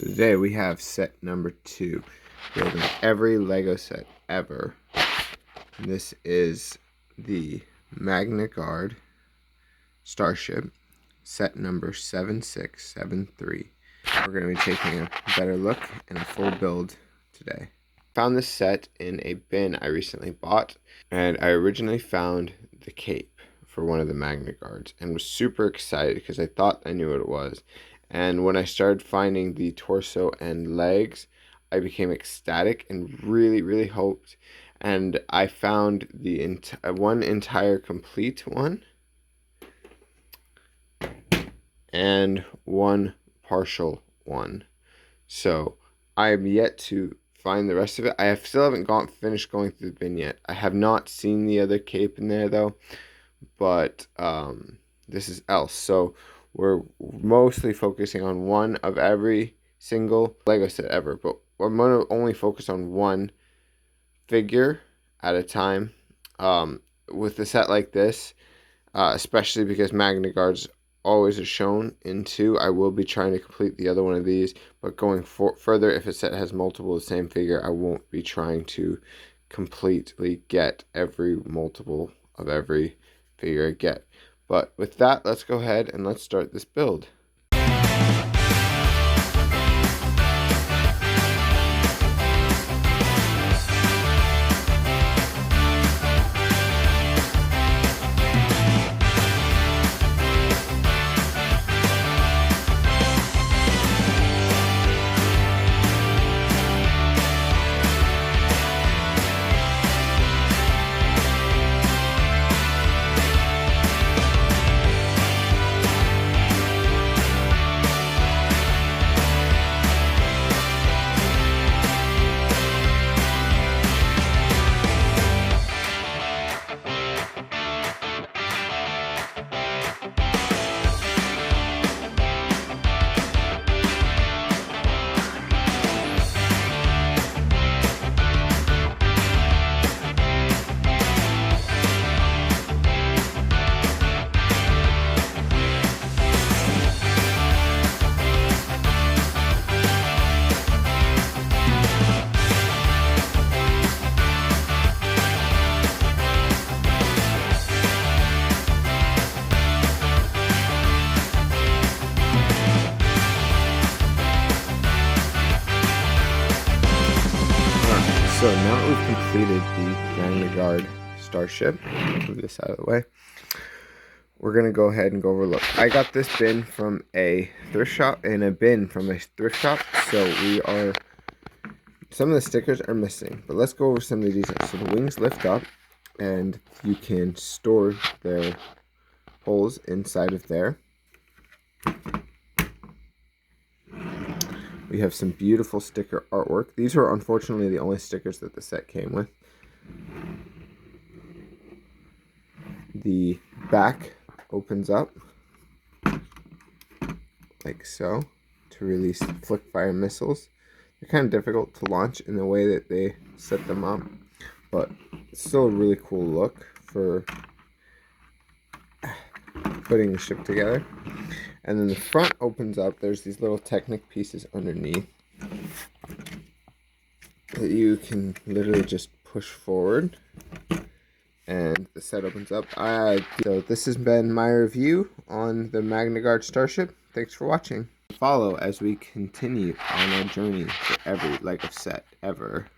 So today we have set number 2, building every Lego set ever. And this is the Magna Starship, set number 7673. We're going to be taking a better look and a full build today. Found this set in a bin I recently bought, and I originally found the cape for one of the Magna Guards and was super excited because I thought I knew what it was. And when I started finding the torso and legs, I became ecstatic and really hoped. And I found the one entire complete one and one partial one. So I am yet to find the rest of it. Still haven't finished going through the bin yet. I have not seen the other cape in there though, but this is else. So we're mostly focusing on one of every single Lego set ever, but I'm going to only focus on one figure at a time. With a set like this, especially because Magna Guards always are shown in 2, I will be trying to complete the other one of these, but going further, if a set has multiple of the same figure, I won't be trying to completely get every multiple of every figure I get. But with that, let's go ahead and let's start this build. So now that we've completed the Magna Guard Starship, move this out of the way, we're going to go ahead and go over a look. I got this bin from a thrift shop, so some of the stickers are missing, but let's go over some of the details. So the wings lift up, and you can store their holes inside of there. We have some beautiful sticker artwork. These are unfortunately the only stickers that the set came with. The back opens up like so to release flick fire missiles. They're kind of difficult to launch in the way that they set them up, but it's still a really cool look for putting the ship together. And then the front opens up. There's these little Technic pieces underneath that you can literally just push forward, and the set opens up. So this has been my review on the Magna Guard Starship. Thanks for watching. Follow as we continue on our journey for every Lego set ever.